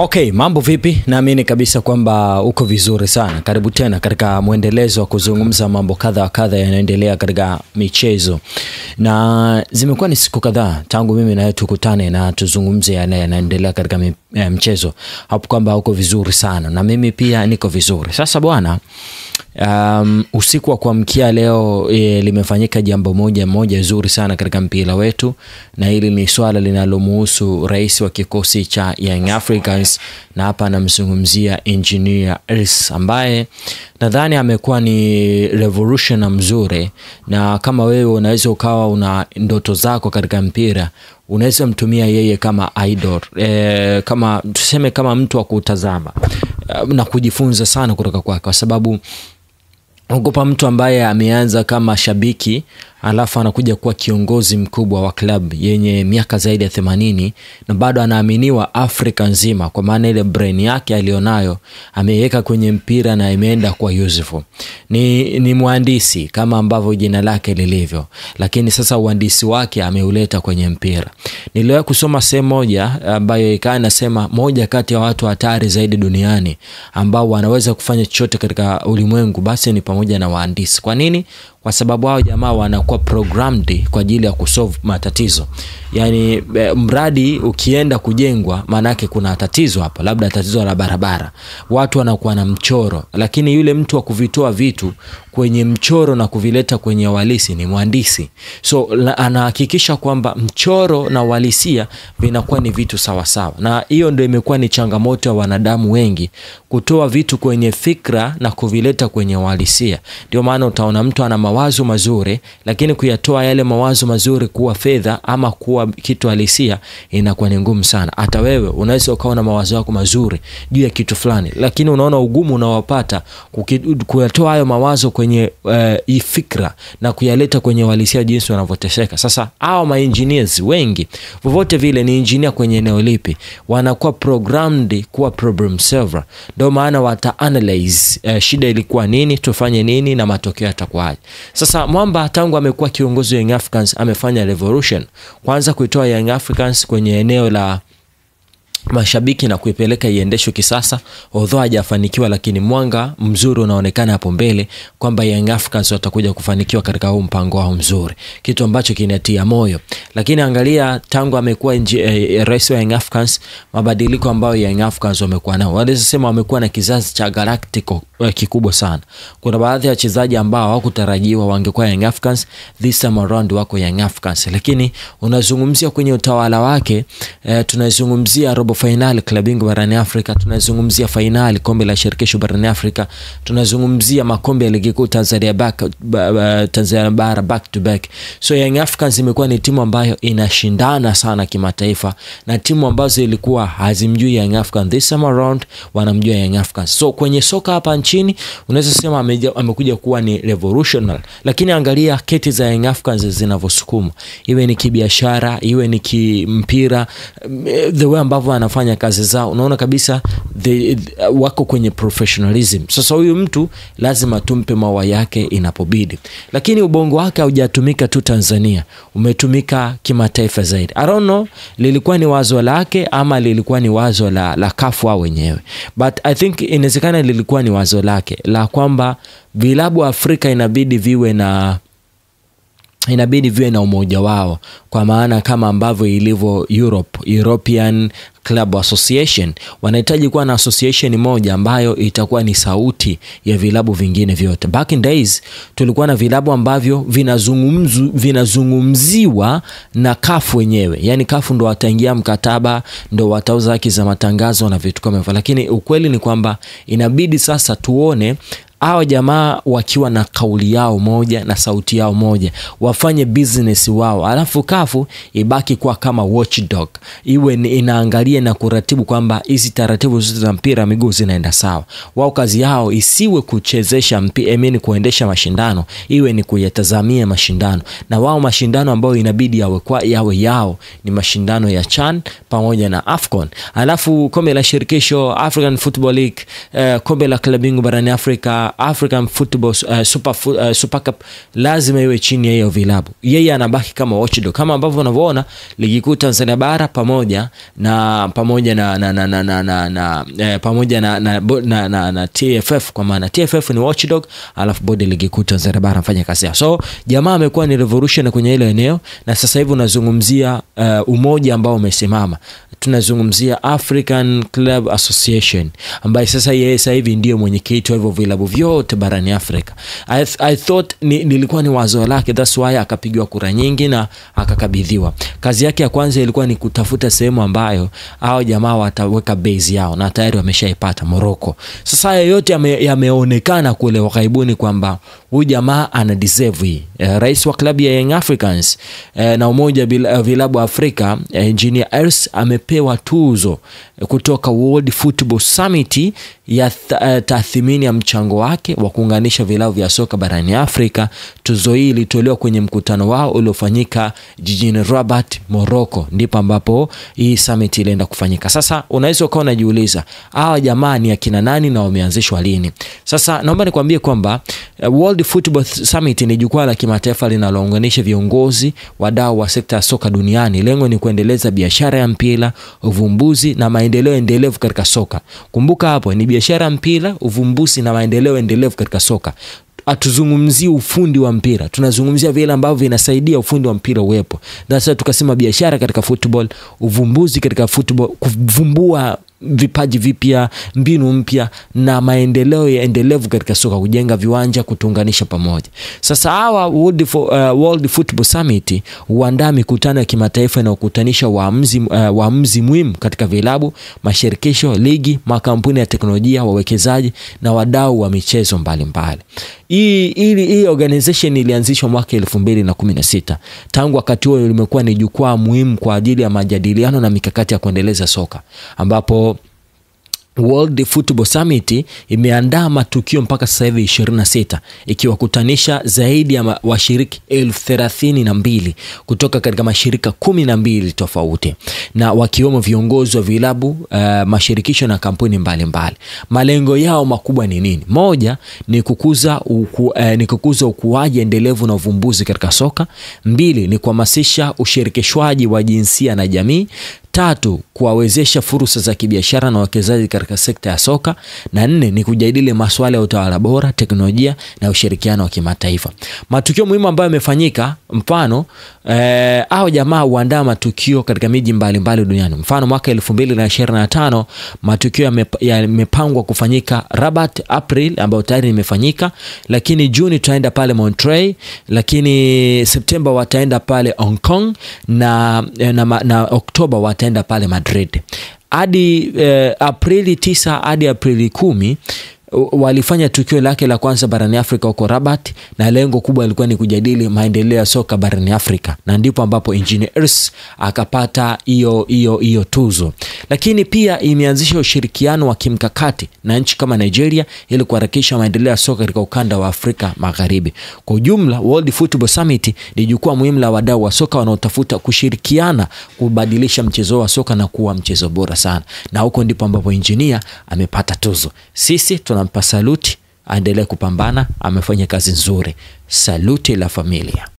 Okay, mambo vipi? Naamini kabisa kwamba uko vizuri sana. Karibu tena katika muendelezo wa kuzungumza mambo kadha wa kadha yanayoendelea katika michezo. Na zimekuwa ni siku kadhaa tangu mimi na wewe tukutane na tuzungumze yanayoendelea katika mchezo. Hapo kwamba uko vizuri sana na mimi pia niko vizuri. Sasa bwana, usiku wa kuamkia leo limefanyika jambo moja zuri sana katika mpira wetu, na hili ni swala linalomhusu rais wa kikosi cha Young Africans, na hapa namzungumzia Engineer Hersi, ambaye nadhani amekuwa ni revolution mzuri. Na kama wewe unaweza ukawa una ndoto zako katika mpira, unaweza mtumia yeye kama idol, kama tuseme kama mtu wa kutazama na kujifunza sana kutoka kwake, kwa sababu ukopa mtu ambaye ameanza kama shabiki alafu anakuja kuwa kiongozi mkubwa wa club yenye miaka zaidi ya 80, na bado anaaminiwa Afrika nzima, kwa maana ile brain yake alionayo ameiweka kwenye mpira na imeenda kwa useful. Ni mhandisi kama ambavyo jina lake lilivyo, lakini sasa uhandisi wake ameuleta kwenye mpira. Niliwahi kusoma sehemu moja ambayo inasema moja kati ya watu hatari zaidi duniani ambao wanaweza kufanya chochote katika ulimwengu basi ni pamoja na wahandisi. Kwa nini? Kwa sababu hao jamaa wanakuwa programmed kwa ajili ya kusolve matatizo. Yani mradi ukienda kujengwa, maana yake kuna tatizo hapa, labda tatizo la barabara, watu wanakuwa na mchoro, lakini yule mtu wa kuvitoa vitu kwenye mchoro na kuvileta kwenye uhalisi ni mhandisi. So anahakikisha kwamba mchoro na uhalisia vinakuwa ni vitu sawa sawa, na hiyo ndio imekuwa ni changamoto ya wanadamu wengi, kutoa vitu kwenye fikra na kuvileta kwenye uhalisia. Ndio maana utaona mtu ana mawazo mazuri, lakini kuyatoa yale mawazo mazuri kuwa fedha ama kuwa kitu halisia inakuwa ni ngumu sana. Hata wewe unaweza ukawa na mawazo yako mazuri juu ya kitu fulani, lakini unaona ugumu unaopata kuyatoa hayo mawazo kwenye fikra na kuyaleta kwenye uhalisia jinsi wanavyoteseka. Sasa hao ma-engineers wengi, vovote vile ni engineer kwenye eneo lipi, wanakuwa programmed kuwa problem solver. Ndio maana wata analyze shida ilikuwa nini, tufanye nini na matokeo yatakuwaje. Sasa Mwamba tangu amekuwa kiongozi wa Young Africans amefanya revolution. Kwanza kuitoa Young Africans kwenye eneo la mashabiki na kuipeleka iendeshwe kisasa. Although hajafanikiwa, lakini mwanga mzuri unaonekana hapo mbele kwamba Young Africans watakuja kufanikiwa katika huu mpango wao mzuri, kitu ambacho kinatia moyo. Lakini angalia tangu amekuwa rais wa Young Africans, mabadiliko ambayo Young Africans wamekuwa nao, wanaweza sema wamekuwa na kizazi cha galactico kikubwa sana. Kuna baadhi ya wachezaji ambao hawakutarajiwa wangekuwa Young Africans, this time around wako Young Africans. Lakini unazungumzia kwenye utawala wake, tunazungumzia robo finali klabu bingwa barani Afrika, tunazungumzia finali kombe la shirikisho barani Afrika, tunazungumzia makombe ya ligi kuu Tanzania bara back to back. So Young Africans imekuwa ni timu ambayo inashindana sana kimataifa, na timu ambazo ilikuwa hazimjui Young Africans this time around wanamjua Young Africans. So kwenye soka hapa nchini unaweza sema amekuja kuwa ni revolutionary. Lakini angalia keti za Young Africans zinavyosukuma, iwe ni kibiashara, iwe ni kimpira, the way ambavyo anafanya kazi zao, unaona kabisa wako kwenye professionalism. Sasa huyu mtu lazima tumpe maua yake inapobidi, lakini ubongo wake haujatumika tu Tanzania, umetumika kimataifa zaidi. I don't know lilikuwa ni wazo lake ama lilikuwa ni wazo la CAF wao wenyewe, but I think inawezekana lilikuwa ni wazo lake la kwamba vilabu Afrika inabidi viwe na umoja wao, kwa maana kama ambavyo ilivyo European Club Association, wanahitaji kuwa na association moja ambayo itakuwa ni sauti ya vilabu vingine vyote. Back in days tulikuwa na vilabu ambavyo vinazungumziwa na CAF wenyewe, yani CAF ndo wataingia mkataba, ndo watauza haki za matangazo na vitu kama hivyo. Lakini ukweli ni kwamba inabidi sasa tuone hao jamaa wakiwa na kauli yao moja na sauti yao moja, wafanye business wao, alafu CAF ibaki kwa kama watchdog, iwe inaangalia na kuratibu kwamba hizi taratibu zote za mpira miguu zinaenda sawa. Wao kazi yao isiwe kuchezesha mpira, kuendesha mashindano, iwe ni kuyatazamia mashindano. Na wao mashindano ambayo inabidi yawe ni mashindano ya CHAN pamoja na AFCON. Alafu kombe la shirikisho, African Football League, kombe la klabu bingwa barani Afrika, African Football Super Cup lazima iwe chini ya hiyo vilabu. Yeye anabaki kama watchdog, kama ambavyo unavyoona ligi kuu Tanzania bara pamoja na TFF, kwa maana TFF ni watchdog alafu bodi ligi kuu Tanzania bara anafanya kazi yao. So jamaa amekuwa ni revolution kwenye ile eneo, na sasa hivi unazungumzia umoja ambao umesimama. Tunazungumzia African Club Association ambaye sasa yeye sasa hivi ndio mwenyekiti wa hivyo vilabu vyote barani Afrika. I thought nilikuwa ni wazo lake, that's why akapigwa kura nyingi na akakabidhiwa. Kazi yake ya kwanza ilikuwa ni kutafuta sehemu ambayo hao jamaa wataweka base yao, na tayari wameshaipata Morocco. Sasa yote yameonekana kule wakaibuni kwamba huyu jamaa ana deserve hii. Rais wa klabu ya Young Africans na umoja vilabu Afrika, Engineer Hersi amepewa tuzo kutoka World Football Summit ya tathmini ya mchango wake wa kuunganisha vilabu vya soka barani Afrika. Tuzo hii ilitolewa kwenye mkutano wao uliofanyika jijini Rabat, Morocco, ndipo ambapo hii summit ilienda kufanyika. Sasa unaweza ukawa unajiuliza hawa jamaa ni akina nani na wameanzishwa lini? Sasa naomba nikwambie kwamba World Football Summit ni jukwaa la kimataifa linalounganisha viongozi, wadau wa sekta ya soka duniani. Lengo ni kuendeleza biashara ya mpira, uvumbuzi na maendeleo endelevu katika soka. Kumbuka hapo ni biashara ya mpira, uvumbuzi na maendeleo endelevu katika soka. Atuzungumzie ufundi wa mpira, tunazungumzia vile ambavyo vinasaidia ufundi wa mpira uwepo. Sasa tukasema biashara katika football, uvumbuzi katika football, kuvumbua vipaji vipya, mbinu mpya na maendeleo ya endelevu katika soka, kujenga viwanja, kutunganisha pamoja. Sasa hawa World Football Summit huandaa mikutano ya kimataifa na kukutanisha waamuzi muhimu katika vilabu, mashirikisho, ligi, makampuni ya teknolojia, wawekezaji na wadau wa michezo mbalimbali. Hii organization ilianzishwa mwaka 2016. Tangu wakati huo limekuwa ni jukwaa muhimu kwa ajili ya majadiliano na mikakati ya kuendeleza soka, ambapo World Football Summit imeandaa matukio mpaka sasa hivi 26, ikiwakutanisha zaidi ya washiriki 32,000 kutoka katika mashirika 12 tofauti, na wakiwemo viongozi wa vilabu, mashirikisho na kampuni mbalimbali. Malengo yao makubwa ni nini? Moja ni kukuza ukuaji endelevu na uvumbuzi katika soka. 2 ni kuhamasisha ushirikishwaji wa jinsia na jamii. 3 kuwawezesha fursa za kibiashara na wawekezaji katika sekta ya soka. Na 4 ni kujadili masuala ya utawala bora, teknolojia na ushirikiano wa kimataifa. Matukio muhimu ambayo yamefanyika, mfano hao jamaa huandaa matukio katika miji mbalimbali duniani. Mfano mwaka 2025 matukio yamepangwa kufanyika Rabat April, ambayo tayari imefanyika, lakini Juni tutaenda pale Montreal, lakini September wataenda pale Hong Kong, na Oktoba wataenda pale Madrid. Hadi Aprili 9 hadi Aprili 10 walifanya tukio lake la kwanza barani Afrika huko Rabat, na lengo kubwa lilikuwa ni kujadili maendeleo ya soka barani Afrika, na ndipo ambapo Engineer Hersi akapata hiyo tuzo. Lakini pia imeanzisha ushirikiano wa kimkakati na nchi kama Nigeria ili kuharakisha maendeleo ya soka katika ukanda wa Afrika Magharibi. Kwa ujumla, World Football Summit ni jukwaa muhimu la wadau wa soka wanaotafuta kushirikiana kubadilisha mchezo wa soka na kuwa mchezo bora sana, na huko ndipo ambapo Engineer amepata tuzo. Sisi tunampa saluti, aendelee kupambana, amefanya kazi nzuri. Saluti la familia.